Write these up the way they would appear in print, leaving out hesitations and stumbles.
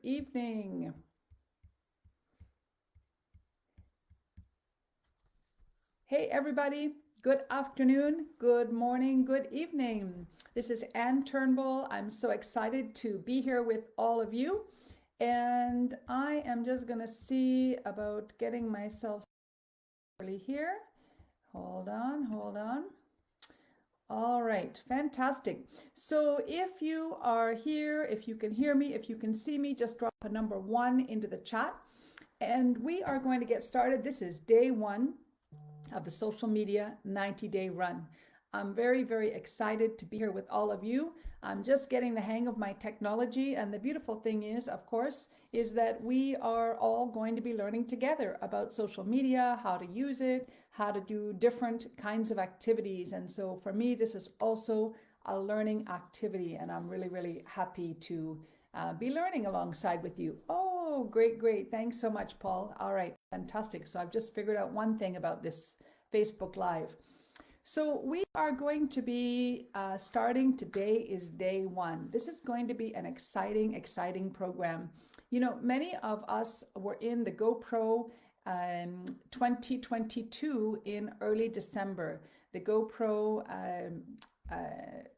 evening. Hey, everybody. Good afternoon, good morning, good evening. This is Ann Turnbull. I'm so excited to be here with all of you. And I am just going to see about getting myself here. Hold on. All right, fantastic. So if you are here, if you can hear me, if you can see me, just drop a number 1 into the chat. And we are going to get started. This is day 1 of the social media 90-day run. I'm very, very excited to be here with all of you. I'm just getting the hang of my technology, and the beautiful thing is, of course, is that we are all going to be learning together about social media, how to use it, how to do different kinds of activities. And so for me, this is also a learning activity, and I'm really, really happy to be learning alongside with you. Oh, great. Thanks so much, Paul. All right, fantastic. So I've just figured out one thing about this Facebook Live. So we are going to be starting today is day 1. This is going to be an exciting program. You know, many of us were in the GoPro 2022 in early December, the GoPro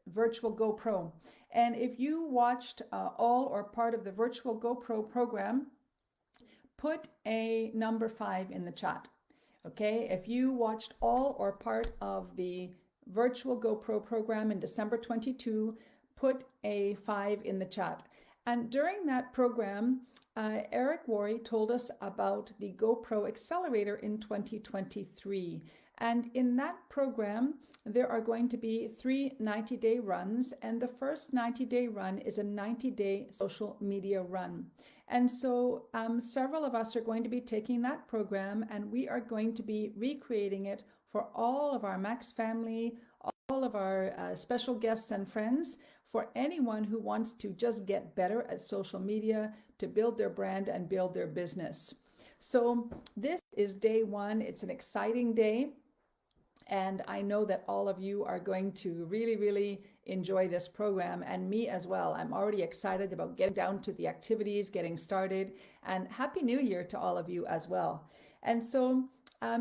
virtual GoPro. And if you watched all or part of the virtual GoPro program, put a number 5 in the chat. Okay, if you watched all or part of the virtual GoPro program in December 22, put a 5 in the chat. And during that program, Eric Worre told us about the GoPro Accelerator in 2023. And in that program, there are going to be 3 90-day runs, and the first 90-day run is a 90-day social media run. And so several of us are going to be taking that program, and we are going to be recreating it for all of our Max family, all of our special guests and friends, for anyone who wants to just get better at social media, to build their brand and build their business. So this is day 1. It's an exciting day. And I know that all of you are going to really, really enjoy this program, and me as well. I'm already excited about getting down to the activities, getting started, and Happy New Year to all of you as well. And so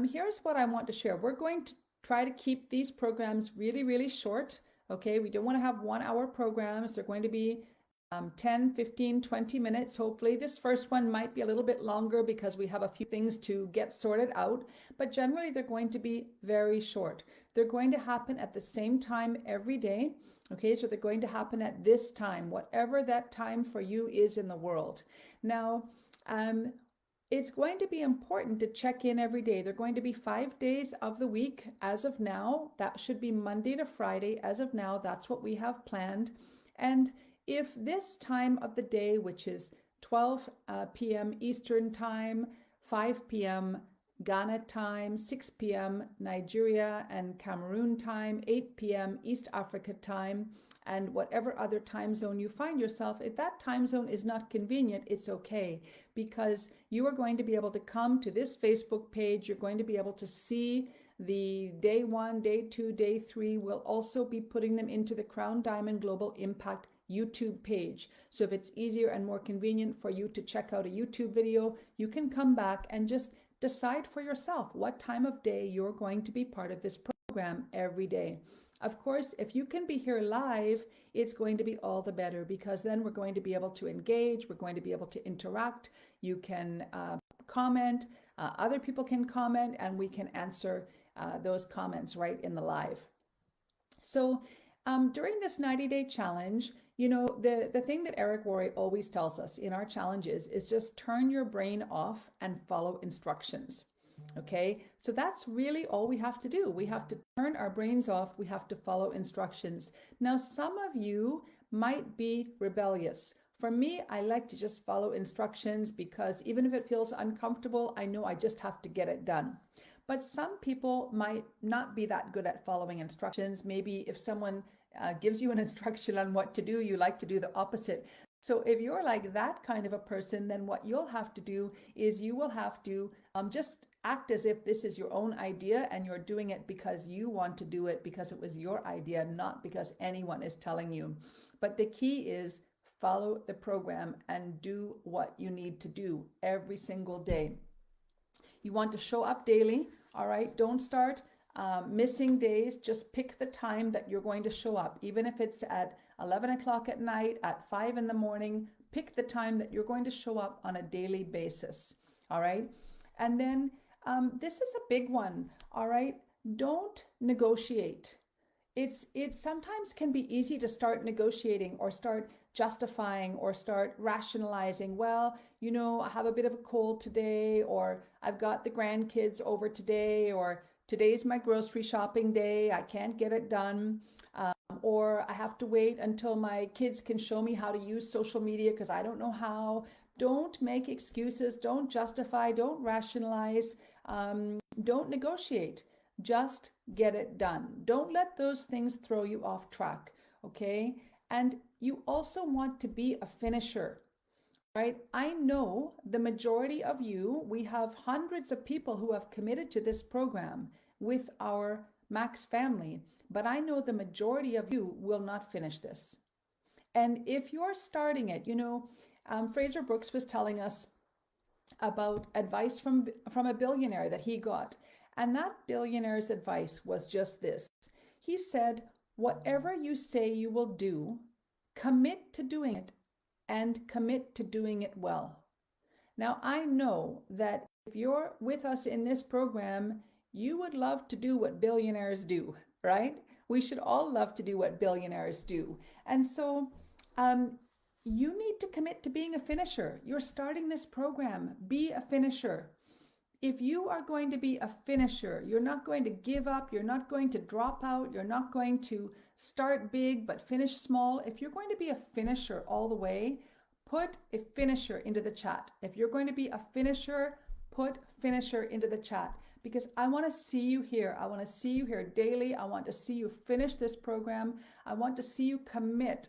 here's what I want to share. We're going to try to keep these programs really, really short. Okay, we don't want to have 1-hour programs. They're going to be 10, 15, 20 minutes. Hopefully this first one might be a little bit longer because we have a few things to get sorted out, but generally they're going to be very short. They're going to happen at the same time every day. Okay, so they're going to happen at this time, whatever that time for you is in the world. Now, it's going to be important to check in every day. They're going to be 5 days of the week as of now. That should be Monday to Friday as of now. That's what we have planned. And if this time of the day, which is 12 p.m. Eastern Time, 5 p.m. Ghana time, 6 p.m. Nigeria and Cameroon time, 8 p.m. East Africa time, and whatever other time zone you find yourself, if that time zone is not convenient, it's okay, because you are going to be able to come to this Facebook page. You're going to be able to see the day 1, day 2, day 3. We'll also be putting them into the Crown Diamond Global Impact YouTube page. So if it's easier and more convenient for you to check out a YouTube video, you can come back and just decide for yourself what time of day you're going to be part of this program every day. Of course, if you can be here live, it's going to be all the better, because then we're going to be able to engage, we're going to be able to interact, you can comment, other people can comment, and we can answer those comments right in the live. So during this 90-day challenge, you know, the thing that Eric Worre always tells us in our challenges is just turn your brain off and follow instructions. Okay, so that's really all we have to do. We have to turn our brains off. We have to follow instructions. Now, some of you might be rebellious. For me, I like to just follow instructions because even if it feels uncomfortable, I know I just have to get it done. But some people might not be that good at following instructions. Maybe if someone gives you an instruction on what to do, you like to do the opposite. So if you're like that kind of a person, then what you'll have to do is you will have to just act as if this is your own idea and you're doing it because you want to do it, because it was your idea, not because anyone is telling you. But the key is follow the program and do what you need to do every single day. You want to show up daily, all right? Don't start missing days. Just pick the time that you're going to show up, even if it's at 11 o'clock at night, at 5 in the morning. Pick the time that you're going to show up on a daily basis, all right? And then this is a big one, all right? Don't negotiate. It sometimes can be easy to start negotiating or start justifying or start rationalizing. Well, you know, I have a bit of a cold today, or I've got the grandkids over today, or today's my grocery shopping day. I can't get it done. Or I have to wait until my kids can show me how to use social media because I don't know how. Don't make excuses. Don't justify. Don't rationalize. Don't negotiate. Just get it done. Don't let those things throw you off track, okay? And you also want to be a finisher, right? I know the majority of you, we have hundreds of people who have committed to this program with our Max family, but I know the majority of you will not finish this. And if you're starting it, you know, Fraser Brooks was telling us about advice from a billionaire that he got. And that billionaire's advice was just this. He said, whatever you say you will do, commit to doing it and commit to doing it well. Now, I know that if you're with us in this program, you would love to do what billionaires do, right? We should all love to do what billionaires do. And so you need to commit to being a finisher. You're starting this program. Be a finisher. If you are going to be a finisher, you're not going to give up, you're not going to drop out, you're not going to start big but finish small. If you're going to be a finisher all the way, put a finisher into the chat. If you're going to be a finisher, put finisher into the chat, because I want to see you here. I want to see you here daily. I want to see you finish this program. I want to see you commit.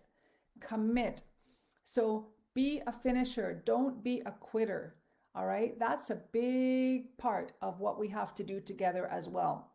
So be a finisher. Don't be a quitter. All right, that's a big part of what we have to do together as well.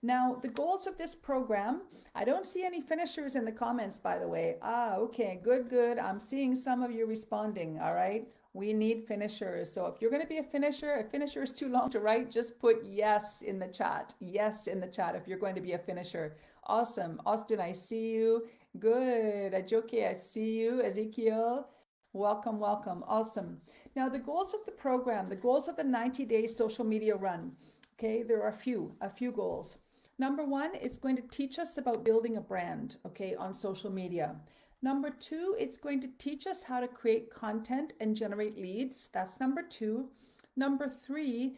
Now, the goals of this program, I don't see any finishers in the comments, by the way. Okay, good. I'm seeing some of you responding, all right? We need finishers. So if you're going to be a finisher is too long to write, just put yes in the chat. Yes in the chat if you're going to be a finisher. Awesome. Austin, I see you. Good. Ajoke, I see you. Ezekiel, welcome. Awesome. Now, the goals of the program, the goals of the 90-day social media run, okay, there are a few goals. Number one, it's going to teach us about building a brand, okay, on social media. Number two, it's going to teach us how to create content and generate leads. That's number two. Number three,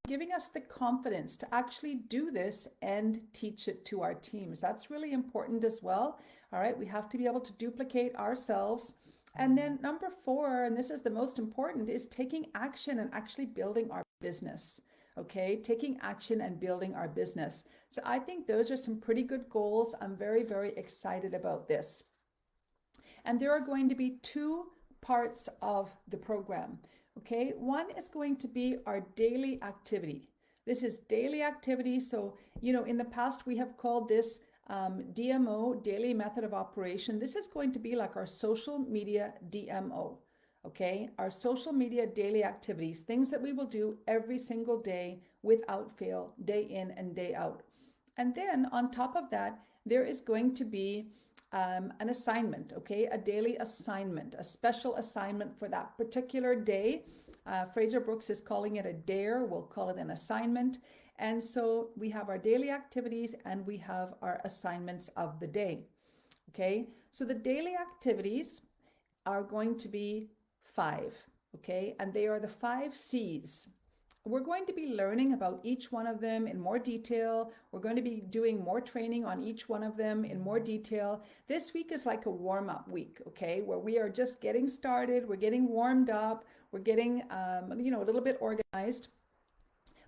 giving us the confidence to actually do this and teach it to our teams. That's really important as well. All right, we have to be able to duplicate ourselves. And then number four, and this is the most important, is taking action and actually building our business. Okay, taking action and building our business. So I think those are some pretty good goals. I'm very, very excited about this. And there are going to be two parts of the program. Okay, one is going to be our daily activity. This is daily activity. So, you know, in the past we have called this DMO, daily method of operation. This is going to be like our social media DMO, okay? Our social media daily activities, things that we will do every single day without fail, day in and day out. And then on top of that, there is going to be an assignment, okay? A daily assignment, a special assignment for that particular day. Fraser Brooks is calling it a dare. We'll call it an assignment. And so we have our daily activities and we have our assignments of the day. Okay, so the daily activities are going to be 5, okay, and they are the 5 C's. We're going to be learning about each one of them in more detail. We're going to be doing more training on each one of them in more detail. This week is like a warm-up week, okay, where we are just getting started. We're getting warmed up. We're getting, you know, a little bit organized.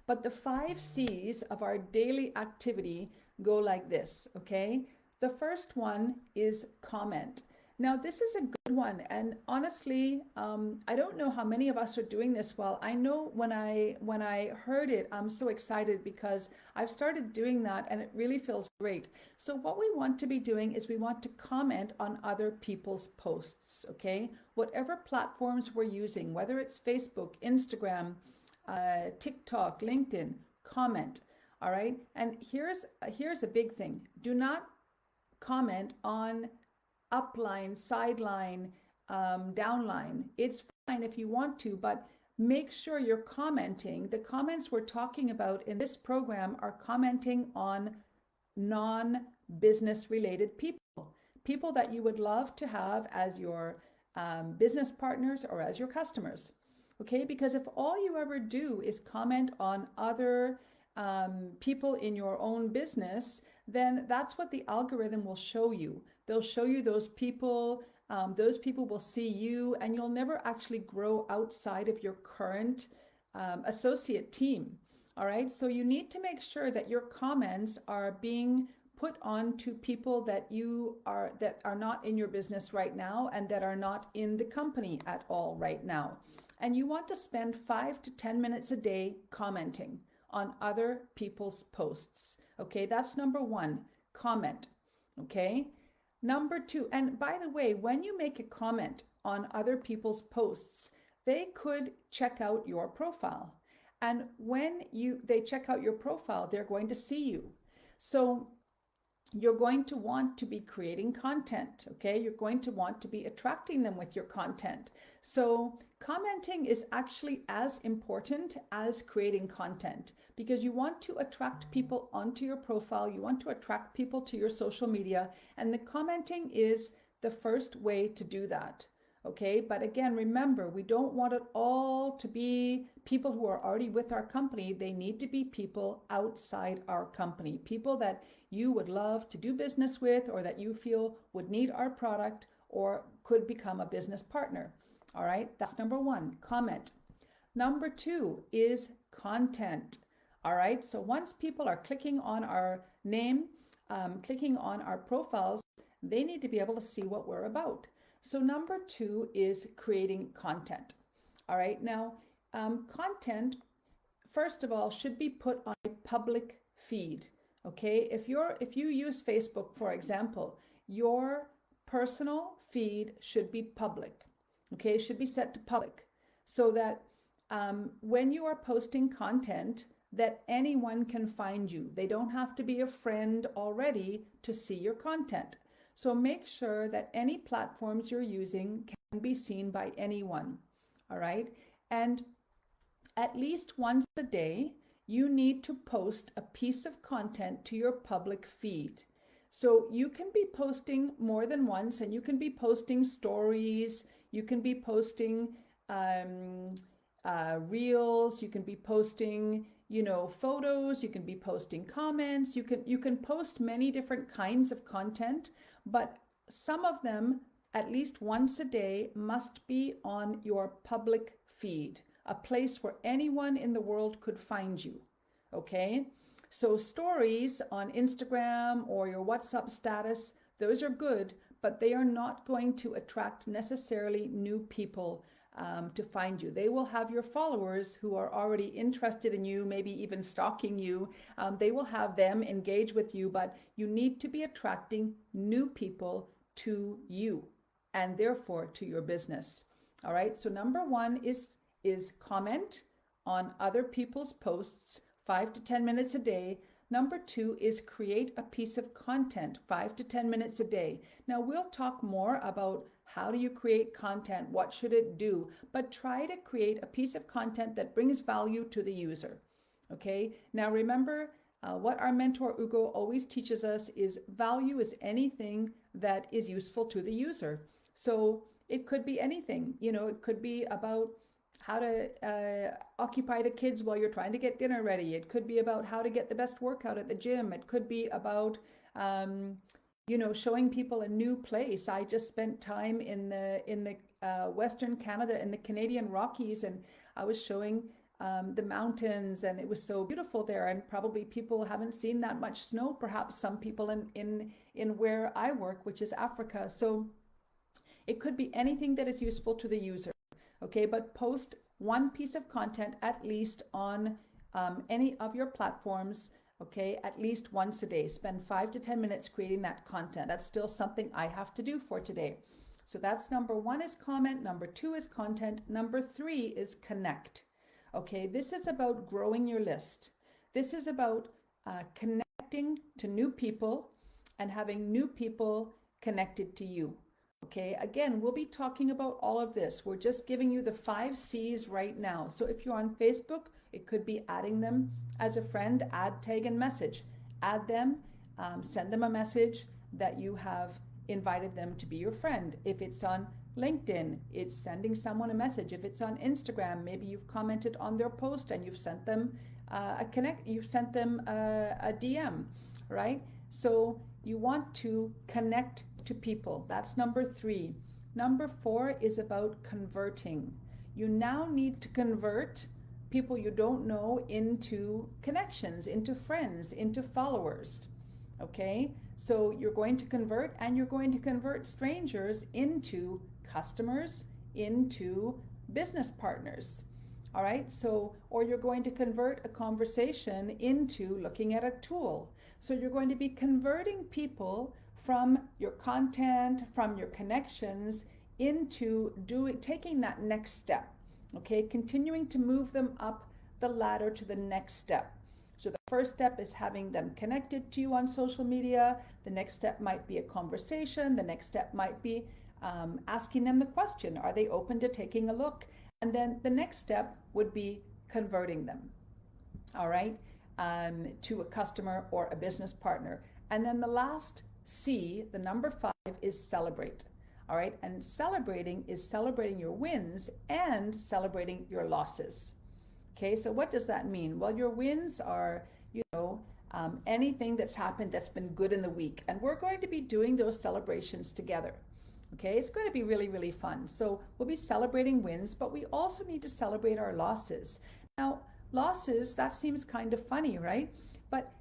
But the 5 C's of our daily activity go like this, okay? The first one is comment. Now, this is a good one, and honestly, I don't know how many of us are doing this well. I know when I heard it, I'm so excited because I've started doing that, and it really feels great. So, what we want to be doing is we want to comment on other people's posts, okay? Whatever platforms we're using, whether it's Facebook, Instagram, TikTok, LinkedIn, comment. All right, and here's a big thing: do not comment on upline, sideline, downline. It's fine if you want to, but make sure you're commenting. The comments we're talking about in this program are commenting on non-business related people, people that you would love to have as your business partners or as your customers. Okay, because if all you ever do is comment on other people in your own business, then that's what the algorithm will show you. They'll show you those people will see you, and you'll never actually grow outside of your current associate team. All right, so you need to make sure that your comments are being put on to people that are not in your business right now and that are not in the company at all right now. And you want to spend 5 to 10 minutes a day commenting on other people's posts. Okay, that's number one, comment. Okay, number two, and by the way, when you make a comment on other people's posts, they could check out your profile. And when they check out your profile, they're going to see you. So you're going to want to be creating content, okay? You're going to want to be attracting them with your content. So commenting is actually as important as creating content because you want to attract people onto your profile. You want to attract people to your social media, and the commenting is the first way to do that. Okay, but again, remember, we don't want it all to be people who are already with our company. They need to be people outside our company, people that you would love to do business with or that you feel would need our product or could become a business partner. All right, that's number one, comment. Number two is content. All right, so once people are clicking on our name, clicking on our profiles, they need to be able to see what we're about. So number two is creating content. All right, now content, first of all, should be put on a public feed. Okay, if you use Facebook, for example, your personal feed should be public. Okay, should be set to public so that when you are posting content, that anyone can find you. They don't have to be a friend already to see your content. So make sure that any platforms you're using can be seen by anyone. All right. And at least once a day, you need to post a piece of content to your public feed. So you can be posting more than once, and you can be posting stories, you can be posting reels, you can be posting photos, you can be posting comments, you can post many different kinds of content, but some of them at least once a day must be on your public feed, a place where anyone in the world could find you. Okay, so stories on Instagram or your WhatsApp status, those are good, but they are not going to attract necessarily new people to find you. They will have your followers who are already interested in you, maybe even stalking you. They will have them engage with you, but you need to be attracting new people to you and therefore to your business. All right, so number one is comment on other people's posts 5 to 10 minutes a day. Number two is create a piece of content 5 to 10 minutes a day. Now we'll talk more about how do you create content, what should it do, but try to create a piece of content that brings value to the user. Okay, now remember what our mentor Ugo always teaches us is value is anything that is useful to the user. So it could be anything, it could be about how to occupy the kids while you're trying to get dinner ready. It could be about how to get the best workout at the gym. It could be about showing people a new place. I just spent time in the Western Canada, in the Canadian Rockies, and I was showing the mountains, and it was so beautiful there. And probably people haven't seen that much snow. Perhaps some people in where I work, which is Africa. So It could be anything that is useful to the user, okay? But post one piece of content at least on any of your platforms, okay, at least once a day. Spend 5 to 10 minutes creating that content. That's still something I have to do for today. So that's number 1 is comment, number 2 is content, number 3 is connect. Okay, this is about growing your list. This is about connecting to new people and having new people connected to you. Okay, again, we'll be talking about all of this. We're just giving you the 5 C's right now. So if you're on Facebook, it could be adding them as a friend, add, tag, and message. Add them, send them a message that you have invited them to be your friend. If it's on LinkedIn, it's sending someone a message. If it's on Instagram, maybe you've commented on their post and you've sent them a DM, right? So you want to connect to people. That's number 3. Number 4 is about converting. You now need to convert people you don't know into connections, into friends, into followers. Okay, so you're going to convert, and you're going to convert strangers into customers, into business partners. All right, so, or you're going to convert a conversation into looking at a tool. So you're going to be converting people from your content, from your connections, into taking that next step. Okay, continuing to move them up the ladder to the next step. So the first step is having them connected to you on social media. The next step might be a conversation. The next step might be asking them the question, are they open to taking a look? And then the next step would be converting them, all right, to a customer or a business partner. And then the last C, the number 5, is celebrate. All right, and celebrating is celebrating your wins and celebrating your losses. Okay, so what does that mean? Well, your wins are, anything that's happened that's been good in the week. And we're going to be doing those celebrations together. Okay, it's going to be really, really fun. So we'll be celebrating wins, but we also need to celebrate our losses. Now, losses, that seems kind of funny, right? But,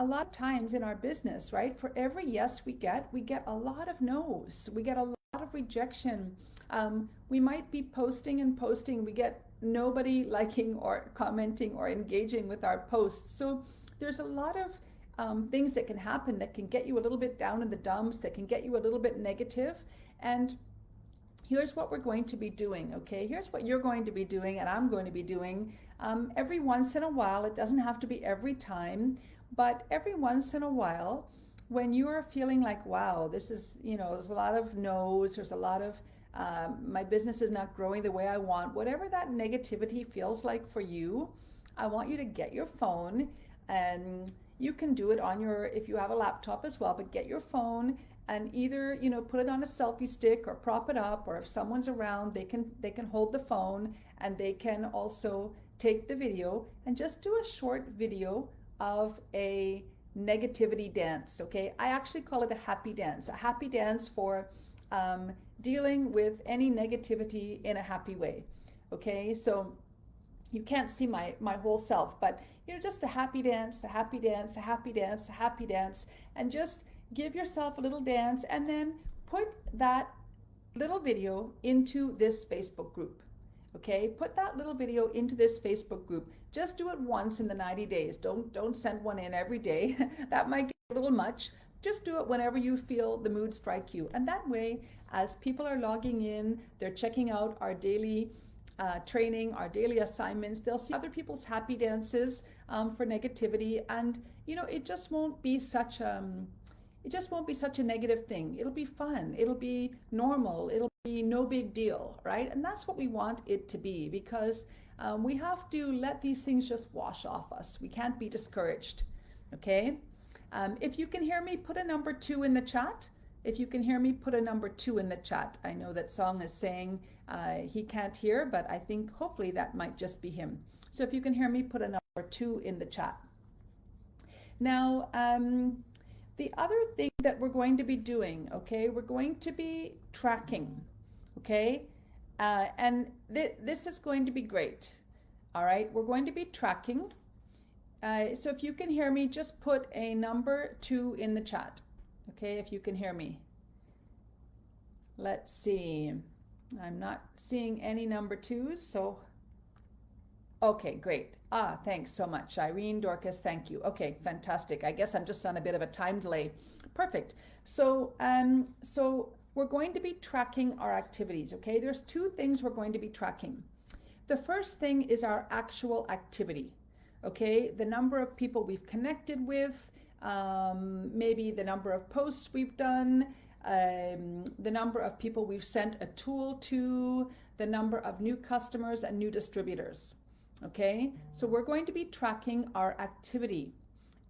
a lot of times in our business, right, for every yes we get a lot of no's. We get a lot of rejection. We might be posting and posting. We get nobody liking or commenting or engaging with our posts. So there's a lot of things that can happen that can get you a little bit down in the dumps, that can get you a little bit negative. And here's what we're going to be doing, okay? Here's what you're going to be doing and I'm going to be doing every once in a while. It doesn't have to be every time, but every once in a while, when you are feeling like, wow, this is, there's a lot of no's, there's a lot of, my business is not growing the way I want, whatever that negativity feels like for you, I want you to get your phone, and you can do it on if you have a laptop as well, but get your phone and either, put it on a selfie stick or prop it up, or if someone's around, they can hold the phone and they can also take the video and just do a short video of a negativity dance, okay? I actually call it a happy dance for dealing with any negativity in a happy way, okay? So you can't see my whole self, but just a happy dance, a happy dance, a happy dance, a happy dance, and just give yourself a little dance, and then put that little video into this Facebook group. Okay, put that little video into this Facebook group. Just do it once in the 90 days. Don't send one in every day. That might get a little much. Just do it whenever you feel the mood strike you. And that way, as people are logging in, they're checking out our daily training, our daily assignments, they'll see other people's happy dances for negativity, and it just won't be such a negative thing. It'll be fun. It'll be normal. It'll be no big deal, right? And that's what we want it to be, because we have to let these things just wash off us. We can't be discouraged, okay? If you can hear me, put a number 2 in the chat. If you can hear me, put a number 2 in the chat. I know that Song is saying he can't hear, but I think hopefully that might just be him. So if you can hear me, put a number 2 in the chat. Now, the other thing that we're going to be doing, okay, we're going to be tracking, okay, and this is going to be great. All right, we're going to be tracking. So if you can hear me, just put a number 2 in the chat, okay, if you can hear me. let's see. I'm not seeing any number twos, so okay, great. Thanks so much, Irene, Dorcas, thank you. Okay, fantastic. I guess I'm just on a bit of a time delay. Perfect. So we're going to be tracking our activities, okay? There's two things we're going to be tracking. The first thing is our actual activity, okay? The number of people we've connected with, maybe the number of posts we've done, the number of people we've sent a tool to, the number of new customers and new distributors. Okay, so we're going to be tracking our activity.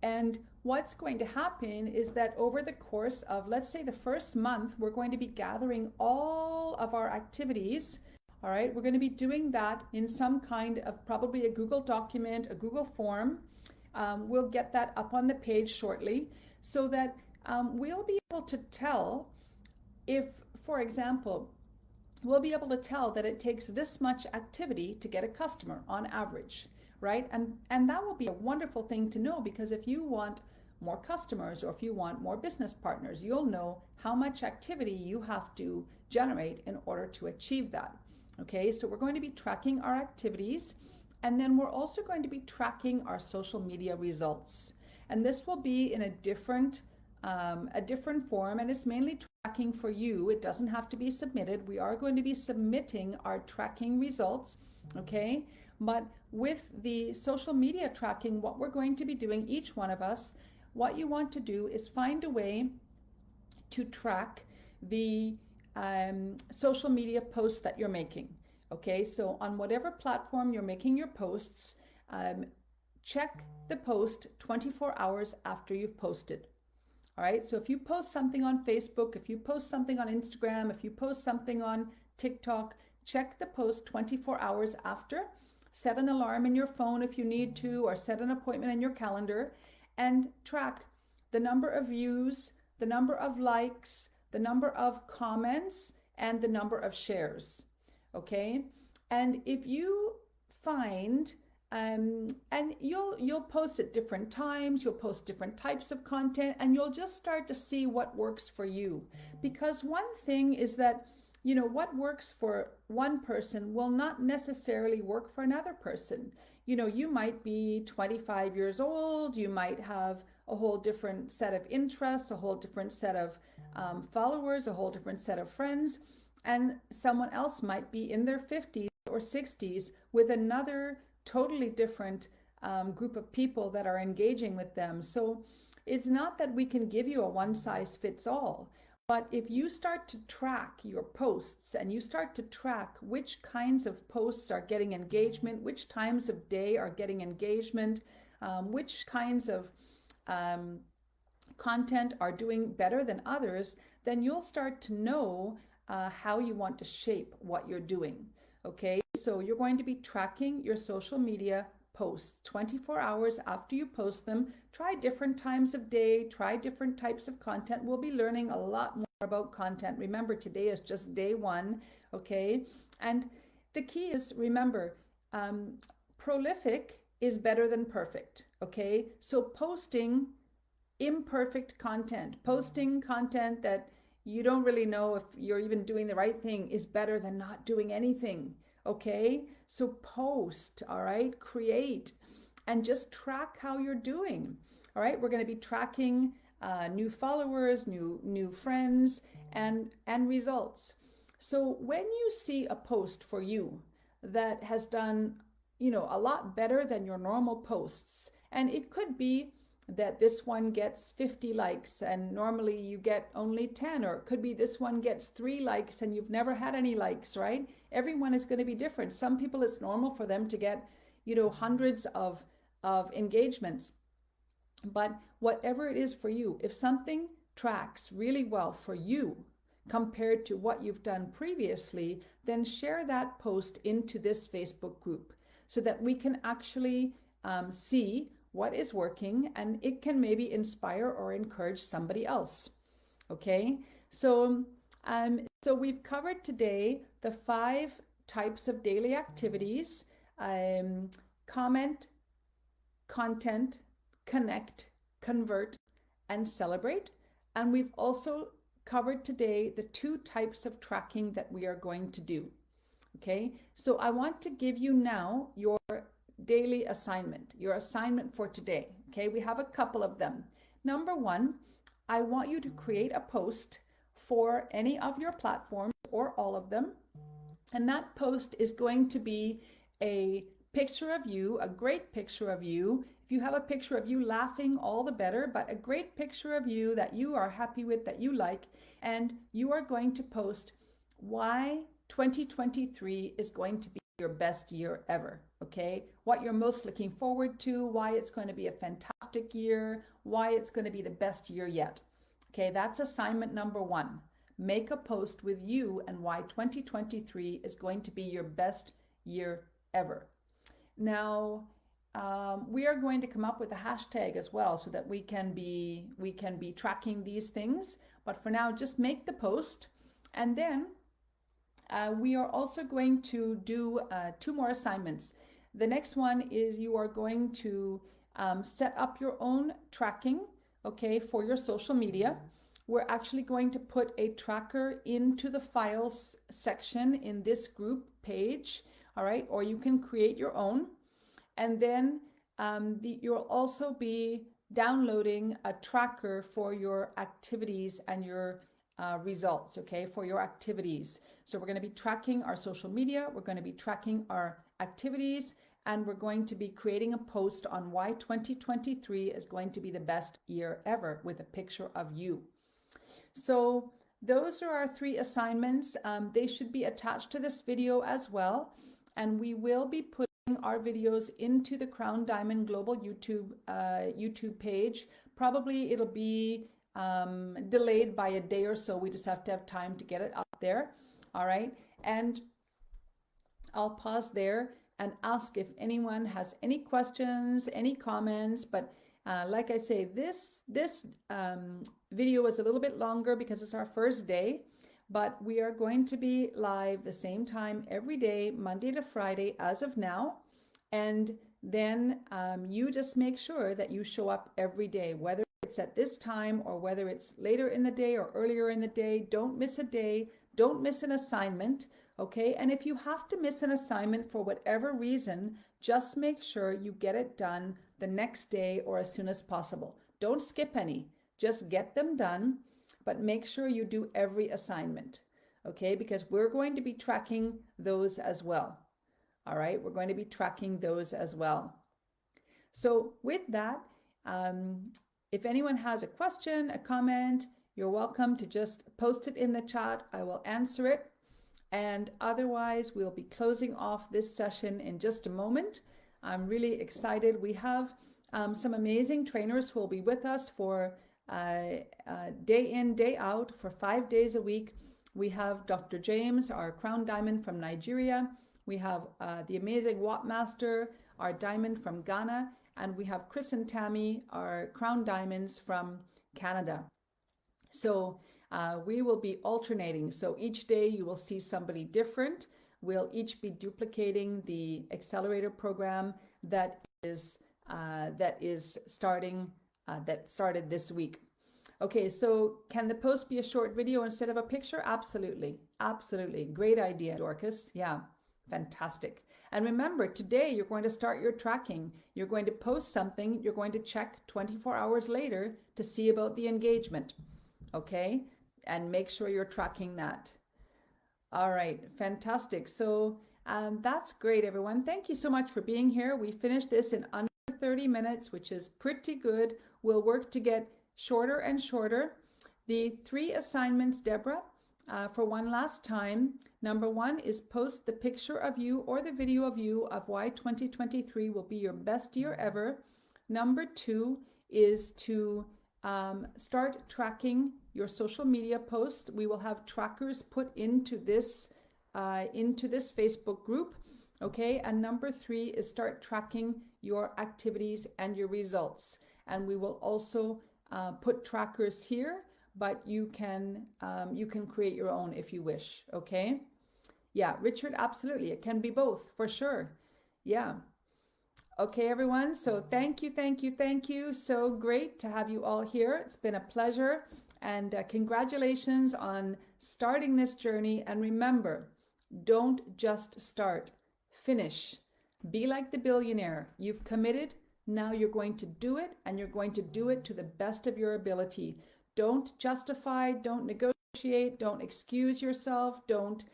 And what's going to happen is that over the course of, let's say, the first month, we're going to be gathering all of our activities. All right, we're going to be doing that in some kind of probably a Google document, a Google form. We'll get that up on the page shortly so that we'll be able to tell if, for example, we'll be able to tell that it takes this much activity to get a customer on average, right? And that will be a wonderful thing to know, because if you want more customers or if you want more business partners, you'll know how much activity you have to generate in order to achieve that. Okay, so we're going to be tracking our activities, and then we're also going to be tracking our social media results. And this will be in a different form, and it's mainly tracking for you. It doesn't have to be submitted. We are going to be submitting our tracking results, okay? But with the social media tracking, what we're going to be doing, each one of us, what you want to do is find a way to track the social media posts that you're making, okay? So on whatever platform you're making your posts, check the post 24 hours after you've posted. All right, so if you post something on Facebook, if you post something on Instagram, if you post something on TikTok, check the post 24 hours after. Set an alarm in your phone if you need to, or set an appointment in your calendar, and track the number of views, the number of likes, the number of comments, and the number of shares. Okay, and if you find and you'll post at different times, you'll post different types of content, and you'll just start to see what works for you. Because one thing is that, you know, what works for one person will not necessarily work for another person. You know, you might be 25 years old, you might have a whole different set of interests, a whole different set of followers, a whole different set of friends, and someone else might be in their 50s or 60s with another totally different group of people that are engaging with them. So it's not that we can give you a one size fits all, but if you start to track your posts and you start to track which kinds of posts are getting engagement, which times of day are getting engagement, which kinds of content are doing better than others, then you'll start to know how you want to shape what you're doing. Okay, so you're going to be tracking your social media posts 24 hours after you post them. Try different times of day, try different types of content. We'll be learning a lot more about content. Remember, today is just day one, okay? And the key is, remember, prolific is better than perfect, okay? So posting imperfect content, posting content that you don't really know if you're even doing the right thing is better than not doing anything. Okay, so post, all right, create, and just track how you're doing. All right, we're going to be tracking new followers, new friends, and results. So when you see a post for you that has done, you know, a lot better than your normal posts, and it could be that this one gets 50 likes and normally you get only 10, or it could be this one gets 3 likes and you've never had any likes, right? Everyone is going to be different. Some people, it's normal for them to get, you know, hundreds of engagements. But whatever it is for you, if something tracks really well for you compared to what you've done previously, then share that post into this Facebook group so that we can actually see what is working, and it can maybe inspire or encourage somebody else. Okay, so we've covered today the 5 types of daily activities: comment, content, connect, convert, and celebrate. And we've also covered today the 2 types of tracking that we are going to do. Okay, so I want to give you now your daily assignment, your assignment for today. Okay, we have a couple of them. Number 1, I want you to create a post for any of your platforms or all of them. And that post is going to be a picture of you, a great picture of you. If you have a picture of you laughing, all the better, but a great picture of you that you are happy with, that you like, and you are going to post why 2023 is going to be your best year ever, okay? What you're most looking forward to, why it's going to be a fantastic year, why it's going to be the best year yet. Okay, that's assignment number 1. Make a post with you and why 2023 is going to be your best year ever. Now, we are going to come up with a hashtag as well so that we can be tracking these things. But for now, just make the post, and then we are also going to do 2 more assignments. The next one is you are going to set up your own tracking, okay, for your social media. We're actually going to put a tracker into the files section in this group page, all right, or you can create your own. And then you'll also be downloading a tracker for your activities and your results, okay, for your activities. So we're going to be tracking our social media, we're going to be tracking our activities, and we're going to be creating a post on why 2023 is going to be the best year ever with a picture of you. So those are our 3 assignments. They should be attached to this video as well, and we will be putting our videos into the Crown Diamond Global YouTube page. Probably it'll be delayed by a day or so. We just have to have time to get it up there. All right, and I'll pause there and ask if anyone has any questions, any comments. But like I say, this video is a little bit longer because it's our first day, but we are going to be live the same time every day, Monday to Friday as of now. And then you just make sure that you show up every day, whether it's at this time or whether it's later in the day or earlier in the day. Don't miss a day, don't miss an assignment, okay? And if you have to miss an assignment for whatever reason, just make sure you get it done the next day or as soon as possible. Don't skip any, just get them done, but make sure you do every assignment, okay? Because we're going to be tracking those as well. All right, we're going to be tracking those as well. So with that, if anyone has a question, a comment, you're welcome to just post it in the chat. I will answer it. And otherwise, we'll be closing off this session in just a moment. I'm really excited. We have some amazing trainers who will be with us for day in, day out, for 5 days a week. We have Dr. James, our Crown Diamond from Nigeria. We have the amazing Watt Master, our diamond from Ghana. And we have Chris and Tammy, our Crown Diamonds from Canada. So we will be alternating. So each day you will see somebody different. We'll each be duplicating the accelerator program that started this week. Okay, so can the post be a short video instead of a picture? Absolutely. Absolutely. Great idea, Dorcas. Yeah, fantastic. And remember, today you're going to start your tracking. You're going to post something. You're going to check 24 hours later to see about the engagement. Okay, and make sure you're tracking that. All right, fantastic. So that's great, everyone. Thank you so much for being here. We finished this in under 30 minutes, which is pretty good. We'll work to get shorter and shorter. The 3 assignments, Deborah, for one last time. Number 1 is post the picture of you or the video of you of why 2023 will be your best year ever. Number 2 is to start tracking your social media posts. We will have trackers put into this Facebook group, okay? And number 3 is start tracking your activities and your results. And we will also put trackers here, but you can create your own if you wish, okay? Yeah, Richard, absolutely. It can be both, for sure. Yeah. Okay, everyone. So thank you, thank you, thank you. So great to have you all here. It's been a pleasure. And congratulations on starting this journey. And remember, don't just start, finish. Be like the billionaire. You've committed. Now you're going to do it, and you're going to do it to the best of your ability. Don't justify, don't negotiate, don't excuse yourself, don't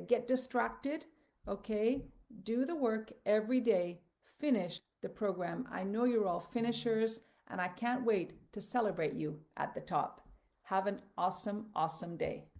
get distracted. Okay, do the work every day. Finish the program. I know you're all finishers, and I can't wait to celebrate you at the top. Have an awesome, awesome day.